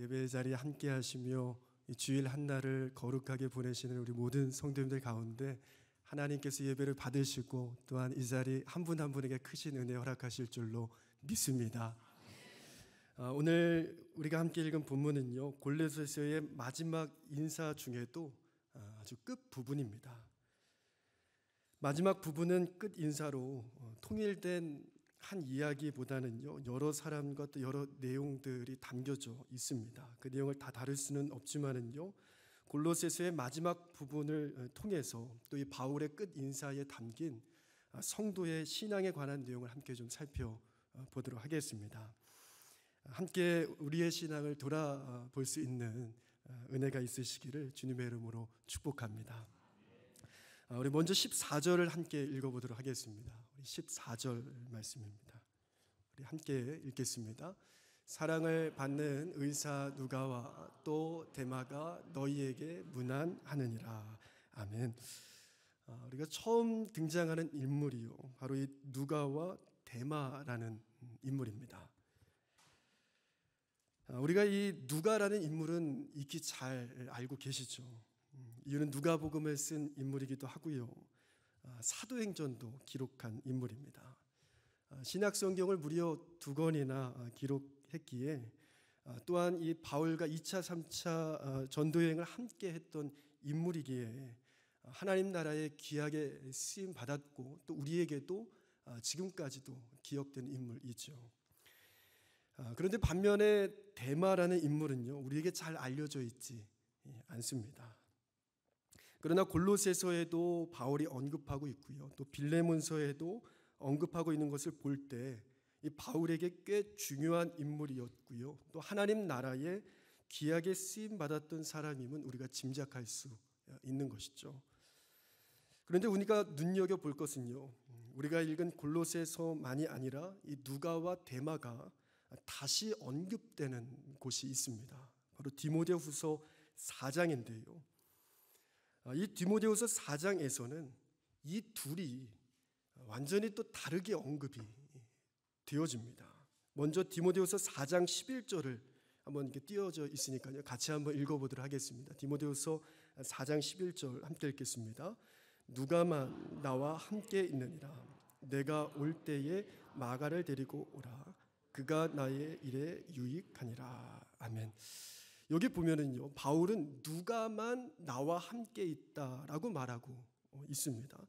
예배 자리에 함께 하시며 이 주일 한날을 거룩하게 보내시는 우리 모든 성도님들 가운데 하나님께서 예배를 받으시고 또한 이 자리 한 분 한 분에게 크신 은혜 허락하실 줄로 믿습니다. 오늘 우리가 함께 읽은 본문은요, 골로새서의 마지막 인사 중에도 아주 끝 부분입니다. 마지막 부분은 끝 인사로 통일된 한 이야기보다는요, 여러 사람과 또 여러 내용들이 담겨져 있습니다. 그 내용을 다 다룰 수는 없지만은요, 골로새서의 마지막 부분을 통해서 또 이 바울의 끝 인사에 담긴 성도의 신앙에 관한 내용을 함께 좀 살펴보도록 하겠습니다. 함께 우리의 신앙을 돌아볼 수 있는 은혜가 있으시기를 주님의 이름으로 축복합니다. 우리 먼저 14절을 함께 읽어보도록 하겠습니다. 우리 14절 말씀입니다. 우리 함께 읽겠습니다. 사랑을 받는 의사 누가와 또 데마가 너희에게 문안하느니라. 아멘. 우리가 처음 등장하는 인물이요, 바로 이 누가와 데마라는 인물입니다. 우리가 이 누가라는 인물은 익히 잘 알고 계시죠. 이유는 누가복음을 쓴 인물이기도 하고요, 사도행전도 기록한 인물입니다. 신약성경을 무려 2권이나 기록했기에 또한 이 바울과 2차, 3차 전도여행을 함께 했던 인물이기에 하나님 나라에 귀하게 쓰임 받았고 또 우리에게도 지금까지도 기억되는 인물이죠. 그런데 반면에 데마라는 인물은요, 우리에게 잘 알려져 있지 않습니다. 그러나 골로새서에도 바울이 언급하고 있고요, 또 빌레몬서에도 언급하고 있는 것을 볼 때 이 바울에게 꽤 중요한 인물이었고요, 또 하나님 나라에 귀하게 쓰임 받았던 사람임은 우리가 짐작할 수 있는 것이죠. 그런데 우리가 눈여겨볼 것은요, 우리가 읽은 골로새서만이 아니라 이 누가와 데마가 다시 언급되는 곳이 있습니다. 바로 디모데후서 4장인데요. 이 디모데후서 4장에서는 이 둘이 완전히 또 다르게 언급이 되어집니다. 먼저 디모데후서 4장 11절을 한번 이렇게 띄어져 있으니까요, 같이 한번 읽어보도록 하겠습니다. 디모데후서 4장 11절 함께 읽겠습니다. 누가만 나와 함께 있느니라. 내가 올 때에 마가를 데리고 오라. 그가 나의 일에 유익하니라. 아멘. 여기 보면은요, 바울은 누가만 나와 함께 있다라고 말하고 있습니다.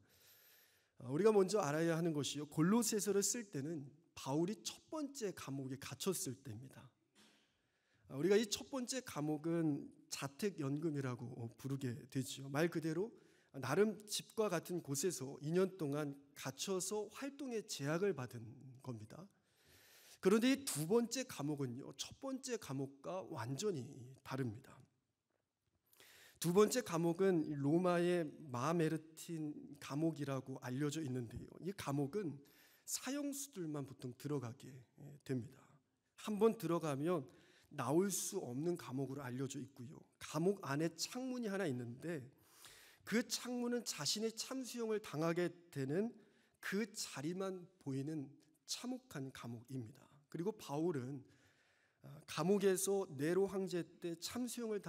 우리가 먼저 알아야 하는 것이요, 골로새서를 쓸 때는 바울이 첫 번째 감옥에 갇혔을 때입니다. 우리가 이 첫 번째 감옥은 자택연금이라고 부르게 되죠. 말 그대로 나름 집과 같은 곳에서 2년 동안 갇혀서 활동에 제약을 받은 겁니다. 그런데 이 두 번째 감옥은요, 첫 번째 감옥과 완전히 다릅니다. 두 번째 감옥은 로마의 마메르틴 감옥이라고 알려져 있는데요, 이 감옥은 사형수들만 보통 들어가게 됩니다. 한번 들어가면 나올 수 없는 감옥으로 알려져 있고요, 감옥 안에 창문이 하나 있는데 그 창문은 자신의 참수형을 당하게 되는 그 자리만 보이는 참혹한 감옥입니다. 그리고 바울은 감옥에서 네로 황제 때 참수형을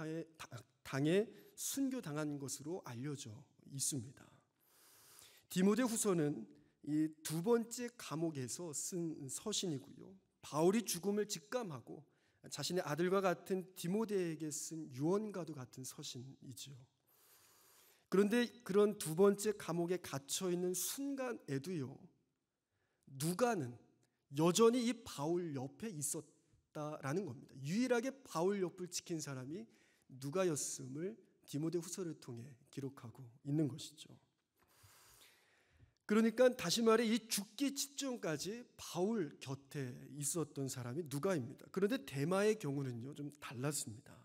당해 순교당한 것으로 알려져 있습니다. 디모데후서는 이 두 번째 감옥에서 쓴 서신이고요, 바울이 죽음을 직감하고 자신의 아들과 같은 디모데에게 쓴 유언과도 같은 서신이죠. 그런데 그런 두 번째 감옥에 갇혀 있는 순간에도요, 누가는 여전히 이 바울 옆에 있었다라는 겁니다. 유일하게 바울 옆을 지킨 사람이 누가였음을 디모데후서를 통해 기록하고 있는 것이죠. 그러니까 다시 말해 이 죽기 직전까지 바울 곁에 있었던 사람이 누가입니다. 그런데 데마의 경우는요, 좀 달랐습니다.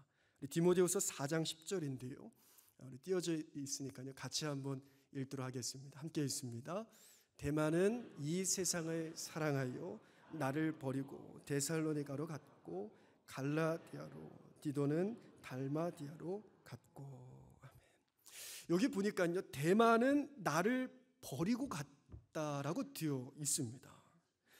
디모데후서 4장 10절인데요. 우리 띄어져 있으니까요, 같이 한번 읽도록 하겠습니다. 함께 읽습니다. 데마는 이 세상을 사랑하여 나를 버리고 데살로니가로 갔고 갈라디아로, 디도는 달마디아로 갔고. 아멘. 여기 보니까요, 데마는 나를 버리고 갔다라고 되어 있습니다.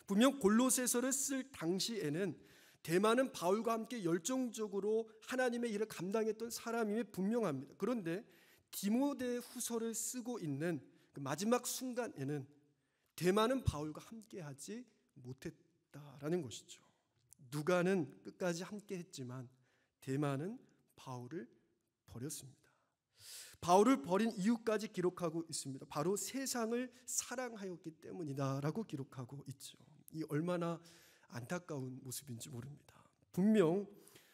분명 골로새서를 쓸 당시에는 데마는 바울과 함께 열정적으로 하나님의 일을 감당했던 사람임이 분명합니다. 그런데 디모데후서를 쓰고 있는 그 마지막 순간에는 데마는 바울과 함께하지 못했다라는 것이죠. 누가는 끝까지 함께했지만 데마는 바울을 버렸습니다. 바울을 버린 이유까지 기록하고 있습니다. 바로 세상을 사랑하였기 때문이다라고 기록하고 있죠. 이 얼마나 안타까운 모습인지 모릅니다. 분명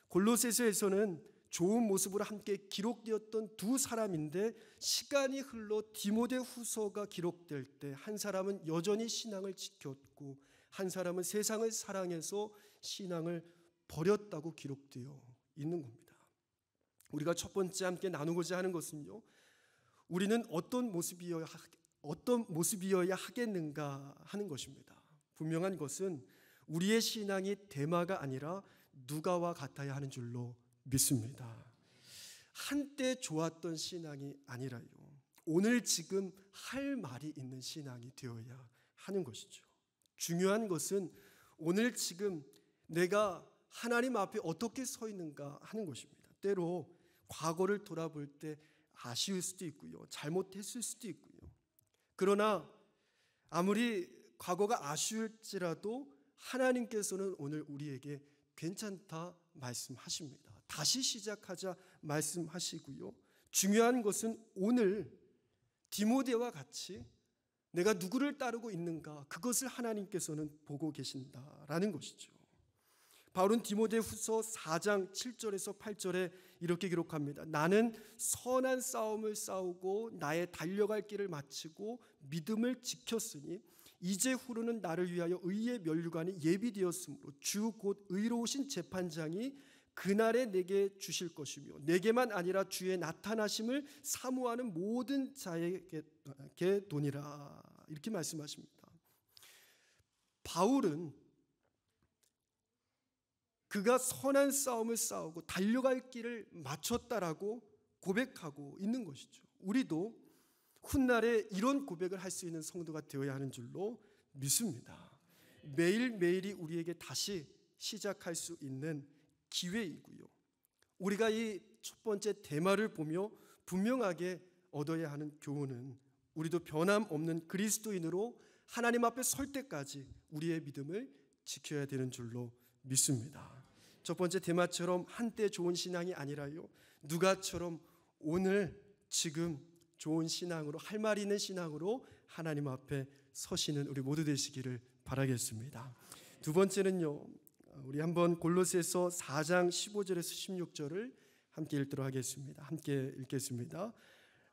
골로새서에서는 좋은 모습으로 함께 기록되었던 두 사람인데 시간이 흘러 디모데후서가 기록될 때 한 사람은 여전히 신앙을 지켰고 한 사람은 세상을 사랑해서 신앙을 버렸다고 기록되어 있는 겁니다. 우리가 첫 번째 함께 나누고자 하는 것은요, 우리는 어떤 모습이어야 하겠는가 하는 것입니다. 분명한 것은 우리의 신앙이 데마가 아니라 누가와 같아야 하는 줄로 믿습니다. 한때 좋았던 신앙이 아니라요, 오늘 지금 할 말이 있는 신앙이 되어야 하는 것이죠. 중요한 것은 오늘 지금 내가 하나님 앞에 어떻게 서 있는가 하는 것입니다. 때로 과거를 돌아볼 때 아쉬울 수도 있고요, 잘못했을 수도 있고요. 그러나 아무리 과거가 아쉬울지라도 하나님께서는 오늘 우리에게 괜찮다 말씀하십니다. 다시 시작하자 말씀하시고요. 중요한 것은 오늘 디모데와 같이 내가 누구를 따르고 있는가, 그것을 하나님께서는 보고 계신다라는 것이죠. 바울은 디모데후서 4장 7절에서 8절에 이렇게 기록합니다. 나는 선한 싸움을 싸우고 나의 달려갈 길을 마치고 믿음을 지켰으니 이제 후로는 나를 위하여 의의 면류관이 예비되었으므로 주 곧 의로우신 재판장이 그날에 내게 주실 것이며 내게만 아니라 주의 나타나심을 사모하는 모든 자에게 도니라, 이렇게 말씀하십니다. 바울은 그가 선한 싸움을 싸우고 달려갈 길을 마쳤다라고 고백하고 있는 것이죠. 우리도 훗날에 이런 고백을 할 수 있는 성도가 되어야 하는 줄로 믿습니다. 매일매일이 우리에게 다시 시작할 수 있는 기회이고요. 우리가 이 첫 번째 데마를 보며 분명하게 얻어야 하는 교훈은 우리도 변함없는 그리스도인으로 하나님 앞에 설 때까지 우리의 믿음을 지켜야 되는 줄로 믿습니다. 첫 번째 데마처럼 한때 좋은 신앙이 아니라요, 누가처럼 오늘 지금 좋은 신앙으로, 할 말이 있는 신앙으로 하나님 앞에 서시는 우리 모두 되시기를 바라겠습니다. 두 번째는요, 우리 한번 골로새서 4장 15절에서 16절을 함께 읽도록 하겠습니다. 함께 읽겠습니다.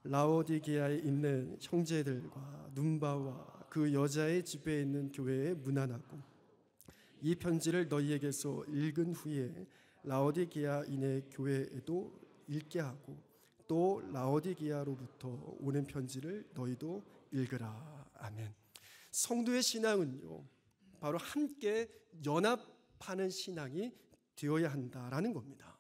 라오디게아에 있는 형제들과 눈바와 그 여자의 집에 있는 교회에 문안하고 이 편지를 너희에게서 읽은 후에 라오디게아인의 교회에도 읽게 하고 또 라오디게아로부터 오는 편지를 너희도 읽으라. 아멘. 성도의 신앙은요, 바로 함께 연합하는 신앙이 되어야 한다라는 겁니다.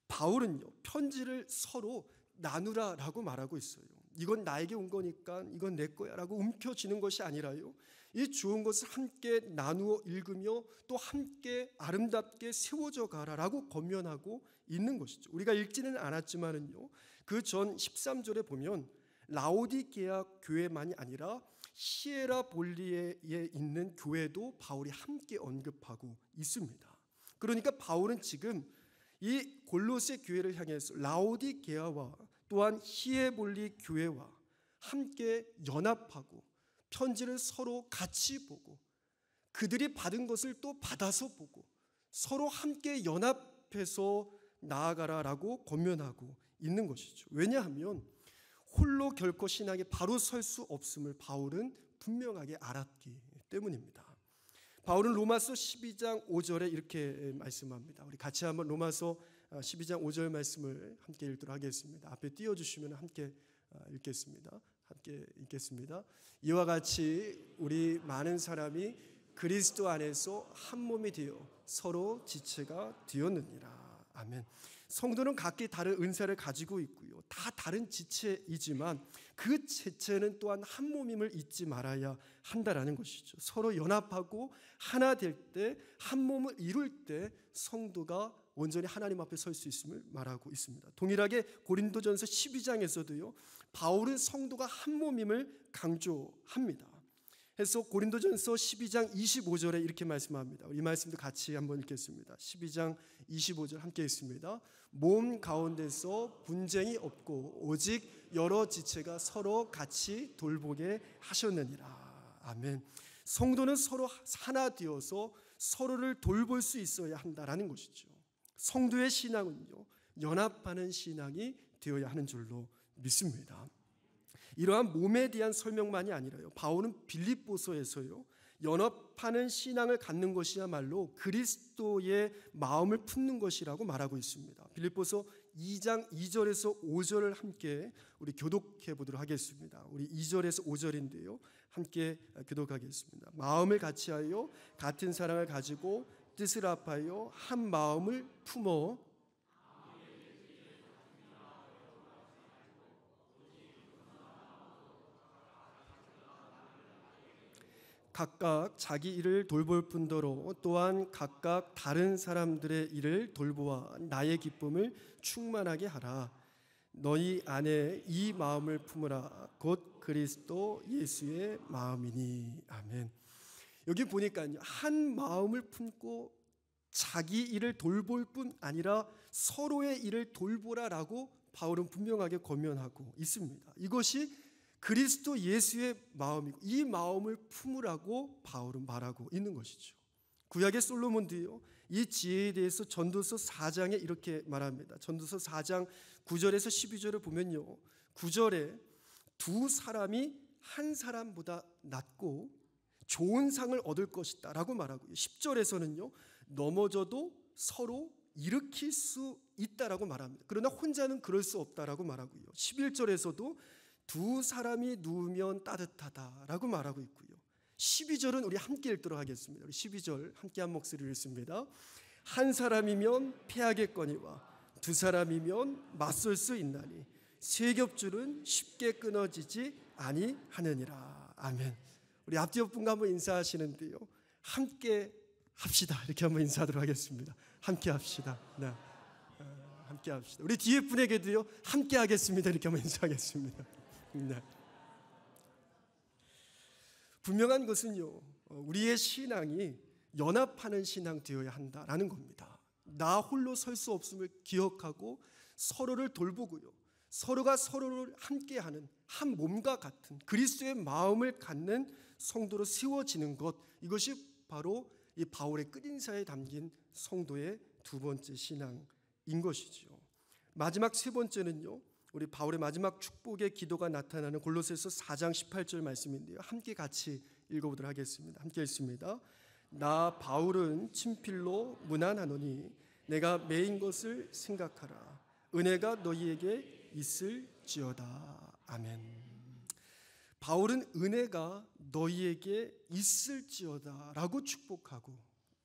바울은요, 편지를 서로 나누라라고 말하고 있어요. 이건 나에게 온 거니까 이건 내 거야라고 움켜쥐는 것이 아니라요, 이 좋은 것을 함께 나누어 읽으며 또 함께 아름답게 세워져 가라라고 권면하고 있는 것이죠. 우리가 읽지는 않았지만은요, 그 전 13절에 보면 라오디게아 교회만이 아니라 히에라볼리에 있는 교회도 바울이 함께 언급하고 있습니다. 그러니까 바울은 지금 이 골로새 교회를 향해서 라오디게아와 또한 히에볼리 교회와 함께 연합하고 편지를 서로 같이 보고 그들이 받은 것을 또 받아서 보고 서로 함께 연합해서 나아가라라고 권면하고 있는 것이죠. 왜냐하면 홀로 결코 신앙에 바로 설 수 없음을 바울은 분명하게 알았기 때문입니다. 바울은 로마서 12장 5절에 이렇게 말씀합니다. 우리 같이 한번 로마서 12장 5절 말씀을 함께 읽도록 하겠습니다. 앞에 띄워주시면 함께 읽겠습니다. 함께 읽겠습니다. 이와 같이 우리 많은 사람이 그리스도 안에서 한 몸이 되어 서로 지체가 되었느니라. 아멘. 성도는 각기 다른 은사를 가지고 있고요. 다 다른 지체이지만 그 지체는 또한 한 몸임을 잊지 말아야 한다라는 것이죠. 서로 연합하고 하나 될 때, 한 몸을 이룰 때 성도가 온전히 하나님 앞에 설 수 있음을 말하고 있습니다. 동일하게 고린도전서 12장에서도요. 바울은 성도가 한 몸임을 강조합니다. 그래서 고린도전서 12장 25절에 이렇게 말씀합니다. 이 말씀도 같이 한번 읽겠습니다. 12장 25절 함께 읽습니다. 몸 가운데서 분쟁이 없고 오직 여러 지체가 서로 같이 돌보게 하셨느니라. 아멘. 성도는 서로 하나 되어서 서로를 돌볼 수 있어야 한다라는 것이죠. 성도의 신앙은요, 연합하는 신앙이 되어야 하는 줄로 믿습니다. 이러한 몸에 대한 설명만이 아니라요, 바울은 빌립보서에서요, 연합하는 신앙을 갖는 것이야말로 그리스도의 마음을 품는 것이라고 말하고 있습니다. 빌립보서 2장 2절에서 5절을 함께 우리 교독해 보도록 하겠습니다. 우리 2절에서 5절인데요, 함께 교독하겠습니다. 마음을 같이하여 같은 사랑을 가지고 뜻을 합하여 한 마음을 품어 각각 자기 일을 돌볼 뿐더러 또한 각각 다른 사람들의 일을 돌보아 나의 기쁨을 충만하게 하라. 너희 안에 이 마음을 품으라. 곧 그리스도 예수의 마음이니. 아멘. 여기 보니까요, 한 마음을 품고 자기 일을 돌볼 뿐 아니라 서로의 일을 돌보라라고 바울은 분명하게 권면하고 있습니다. 이것이 그리스도 예수의 마음이고 이 마음을 품으라고 바울은 말하고 있는 것이죠. 구약의 솔로몬도요, 이 지혜에 대해서 전도서 4장에 이렇게 말합니다. 전도서 4장 9절에서 12절을 보면요, 9절에 두 사람이 한 사람보다 낫고 좋은 상을 얻을 것이다 라고 말하고요, 10절에서는요 넘어져도 서로 일으킬 수 있다라고 말합니다. 그러나 혼자는 그럴 수 없다라고 말하고요, 11절에서도 두 사람이 누우면 따뜻하다라고 말하고 있고요, 12절은 우리 함께 읽도록 하겠습니다. 우리 12절 함께 한 목소리를 읽습니다. 한 사람이면 패하겠거니와 두 사람이면 맞설 수 있나니 세 겹줄은 쉽게 끊어지지 아니하느니라. 아멘. 우리 앞뒤 옆분과 한번 인사하시는데요, 함께 합시다 이렇게 한번 인사하도록 하겠습니다. 함께 합시다. 네. 함께 합시다. 우리 뒤에 분에게도요, 함께 하겠습니다 이렇게 한번 인사하겠습니다. 네. 분명한 것은요, 우리의 신앙이 연합하는 신앙 되어야 한다라는 겁니다. 나 홀로 설 수 없음을 기억하고 서로를 돌보고요, 서로가 서로를 함께하는 한 몸과 같은 그리스도의 마음을 갖는 성도로 세워지는 것, 이것이 바로 이 바울의 끝인사에 담긴 성도의 두 번째 신앙인 것이죠. 마지막 세 번째는요, 우리 바울의 마지막 축복의 기도가 나타나는 골로새서 4장 18절 말씀인데요, 함께 같이 읽어보도록 하겠습니다. 함께 읽습니다. 나 바울은 친필로 문안하노니 내가 매인 것을 생각하라. 은혜가 너희에게 있을지어다. 아멘. 바울은 은혜가 너희에게 있을지어다 라고 축복하고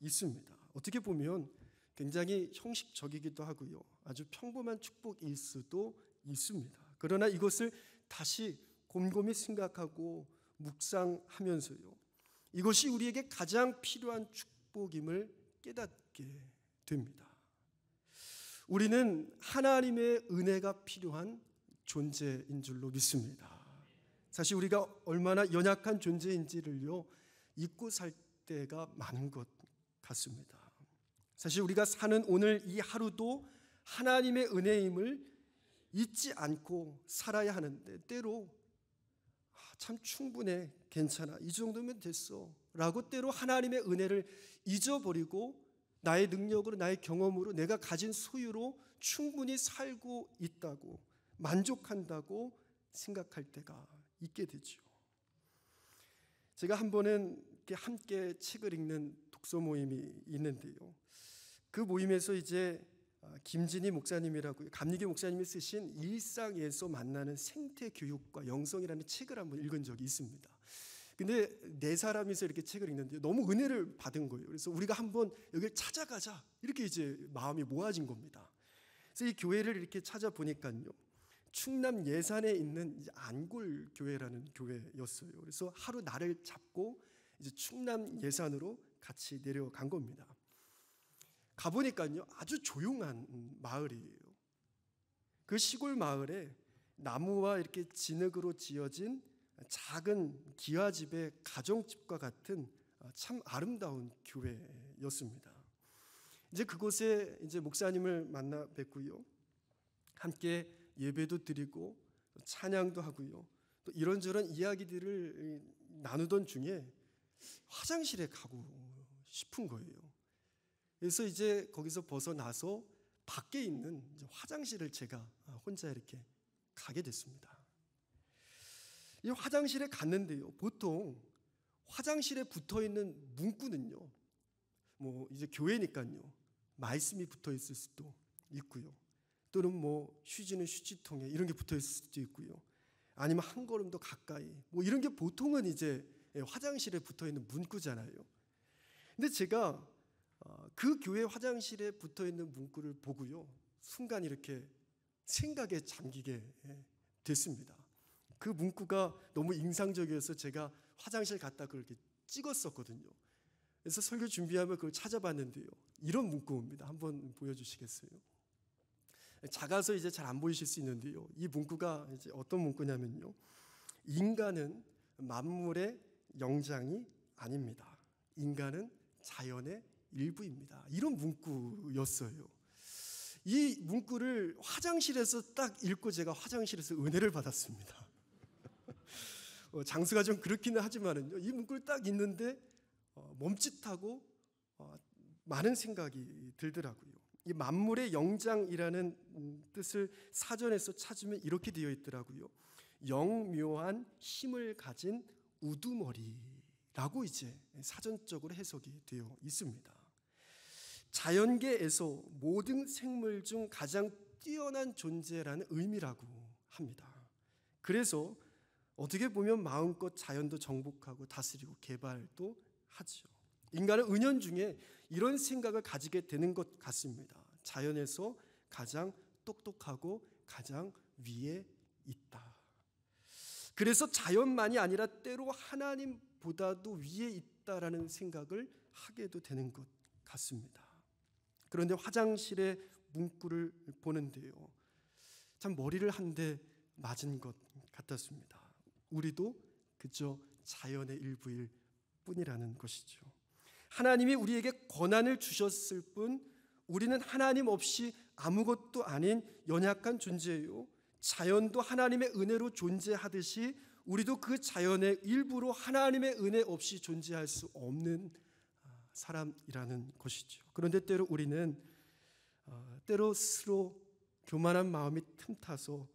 있습니다. 어떻게 보면 굉장히 형식적이기도 하고요, 아주 평범한 축복일 수도 있습니다. 그러나 이것을 다시 곰곰이 생각하고 묵상하면서요, 이것이 우리에게 가장 필요한 축복임을 깨닫게 됩니다. 우리는 하나님의 은혜가 필요한 존재인 줄로 믿습니다. 사실 우리가 얼마나 연약한 존재인지를요, 잊고 살 때가 많은 것 같습니다. 사실 우리가 사는 오늘 이 하루도 하나님의 은혜임을 잊지 않고 살아야 하는데, 때로 참 충분해, 괜찮아, 이 정도면 됐어 라고 때로 하나님의 은혜를 잊어버리고 나의 능력으로, 나의 경험으로, 내가 가진 소유로 충분히 살고 있다고, 만족한다고 생각할 때가 있게 되죠. 제가 한 번은 함께 책을 읽는 독서 모임이 있는데요, 그 모임에서 이제 김진희 목사님이라고 감리교 목사님이 쓰신 일상에서 만나는 생태 교육과 영성이라는 책을 한번 읽은 적이 있습니다. 근데 네 사람이서 이렇게 책을 읽는데 너무 은혜를 받은 거예요. 그래서 우리가 한번 여기를 찾아가자, 이렇게 이제 마음이 모아진 겁니다. 그래서 이 교회를 이렇게 찾아보니까요, 충남 예산에 있는 이제 안골 교회라는 교회였어요. 그래서 하루 날을 잡고 이제 충남 예산으로 같이 내려간 겁니다. 가보니까요, 아주 조용한 마을이에요. 그 시골 마을에 나무와 이렇게 진흙으로 지어진 작은 기와집의 가정집과 같은 참 아름다운 교회였습니다. 이제 그곳에 이제 목사님을 만나 뵙고요, 함께 예배도 드리고 찬양도 하고요, 또 이런저런 이야기들을 나누던 중에 화장실에 가고 싶은 거예요. 그래서 이제 거기서 벗어나서 밖에 있는 이제 화장실을 제가 혼자 이렇게 가게 됐습니다. 이 화장실에 갔는데요, 보통 화장실에 붙어 있는 문구는요, 뭐 이제 교회니까요, 말씀이 붙어 있을 수도 있고요, 또는 뭐 휴지는 휴지통에 이런 게 붙어 있을 수도 있고요, 아니면 한 걸음 더 가까이, 뭐 이런 게 보통은 이제 화장실에 붙어 있는 문구잖아요. 근데 제가 그 교회 화장실에 붙어 있는 문구를 보고요, 순간 이렇게 생각에 잠기게 됐습니다. 그 문구가 너무 인상적이어서 제가 화장실 갔다 그렇게 찍었었거든요. 그래서 설교 준비하면 그걸 찾아봤는데요, 이런 문구입니다. 한번 보여주시겠어요? 작아서 이제 잘 안 보이실 수 있는데요, 이 문구가 이제 어떤 문구냐면요, 인간은 만물의 영장이 아닙니다. 인간은 자연의 일부입니다. 이런 문구였어요. 이 문구를 화장실에서 딱 읽고 제가 화장실에서 은혜를 받았습니다. 장수가 좀 그렇기는 하지만은요, 이 문구를 딱 읽는데 멈칫하고 많은 생각이 들더라고요. 이 만물의 영장이라는 뜻을 사전에서 찾으면 이렇게 되어 있더라고요. 영묘한 힘을 가진 우두머리라고 이제 사전적으로 해석이 되어 있습니다. 자연계에서 모든 생물 중 가장 뛰어난 존재라는 의미라고 합니다. 그래서 어떻게 보면 마음껏 자연도 정복하고 다스리고 개발도 하죠. 인간은 은연중에 이런 생각을 가지게 되는 것 같습니다. 자연에서 가장 똑똑하고 가장 위에 있다. 그래서 자연만이 아니라 때로 하나님보다도 위에 있다라는 생각을 하게도 되는 것 같습니다. 그런데 화장실의 문구를 보는데요, 참 머리를 한 대 맞은 것 같았습니다. 우리도 그저 자연의 일부일 뿐이라는 것이죠. 하나님이 우리에게 권한을 주셨을 뿐 우리는 하나님 없이 아무것도 아닌 연약한 존재예요. 자연도 하나님의 은혜로 존재하듯이 우리도 그 자연의 일부로 하나님의 은혜 없이 존재할 수 없는 사람이라는 것이죠. 그런데 때로 우리는 때로 스스로 교만한 마음이 틈타서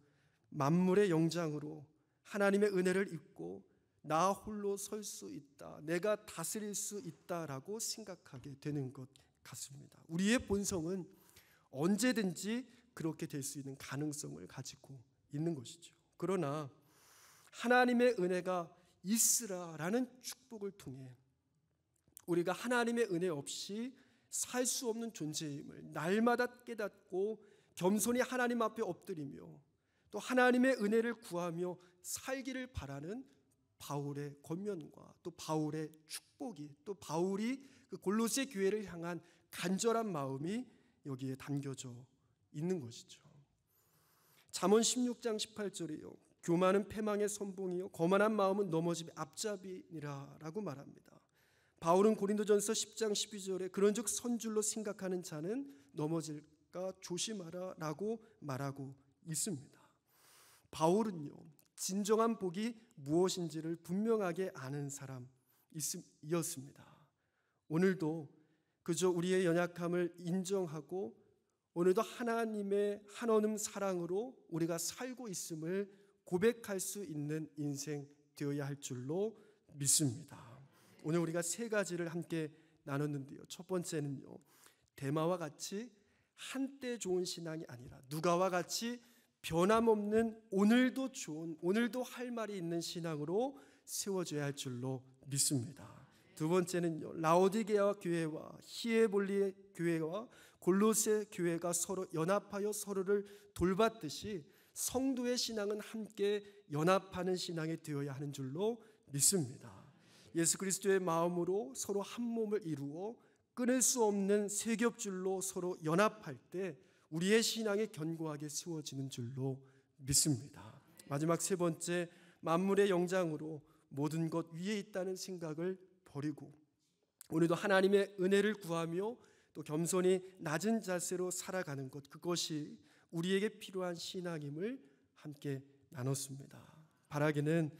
만물의 영장으로 하나님의 은혜를 잊고 나 홀로 설 수 있다, 내가 다스릴 수 있다라고 생각하게 되는 것 같습니다. 우리의 본성은 언제든지 그렇게 될 수 있는 가능성을 가지고 있는 것이죠. 그러나 하나님의 은혜가 있으라라는 축복을 통해 우리가 하나님의 은혜 없이 살 수 없는 존재임을 날마다 깨닫고 겸손히 하나님 앞에 엎드리며 또 하나님의 은혜를 구하며 살기를 바라는 바울의 권면과 또 바울의 축복이, 또 바울이 그 골로새 교회를 향한 간절한 마음이 여기에 담겨져 있는 것이죠. 잠언 16장 18절이요, 교만은 패망의 선봉이요 거만한 마음은 넘어짐의 앞잡이니라라고 말합니다. 바울은 고린도전서 10장 12절에 그런즉 선줄로 생각하는 자는 넘어질까 조심하라라고 말하고 있습니다. 바울은요, 진정한 복이 무엇인지를 분명하게 아는 사람이었습니다. 오늘도 그저 우리의 연약함을 인정하고 오늘도 하나님의 한없는 사랑으로 우리가 살고 있음을 고백할 수 있는 인생 되어야 할 줄로 믿습니다. 오늘 우리가 세 가지를 함께 나눴는데요, 첫 번째는요, 데마와 같이 한때 좋은 신앙이 아니라 누가와 같이 변함없는 오늘도 좋은, 오늘도 할 말이 있는 신앙으로 세워져야 할 줄로 믿습니다. 두 번째는요, 라오디게아 교회와 히에볼리 교회와 골로새 교회가 서로 연합하여 서로를 돌봤듯이 성도의 신앙은 함께 연합하는 신앙이 되어야 하는 줄로 믿습니다. 예수 그리스도의 마음으로 서로 한 몸을 이루어 끊을 수 없는 세 겹줄로 서로 연합할 때 우리의 신앙이 견고하게 세워지는 줄로 믿습니다. 마지막 세 번째, 만물의 영장으로 모든 것 위에 있다는 생각을 버리고 오늘도 하나님의 은혜를 구하며 또 겸손히 낮은 자세로 살아가는 것, 그것이 우리에게 필요한 신앙임을 함께 나눴습니다. 바라기는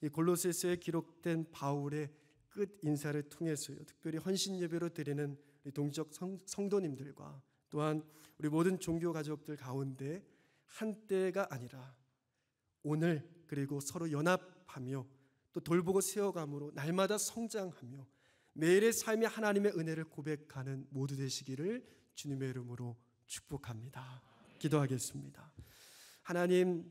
이 골로새서에 기록된 바울의 끝 인사를 통해서요, 특별히 헌신 예배로 드리는 동지적 성도님들과 또한 우리 모든 종교 가족들 가운데 한때가 아니라 오늘 그리고 서로 연합하며 또 돌보고 세워감으로 날마다 성장하며 매일의 삶에 하나님의 은혜를 고백하는 모두 되시기를 주님의 이름으로 축복합니다. 기도하겠습니다. 하나님,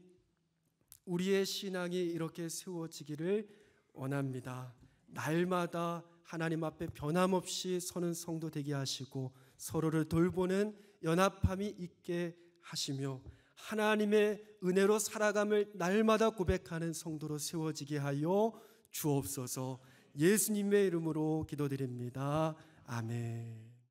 우리의 신앙이 이렇게 세워지기를 원합니다. 날마다 하나님 앞에 변함없이 서는 성도 되게 하시고 서로를 돌보는 연합함이 있게 하시며 하나님의 은혜로 살아감을 날마다 고백하는 성도로 세워지게 하여 주옵소서. 예수님의 이름으로 기도드립니다. 아멘.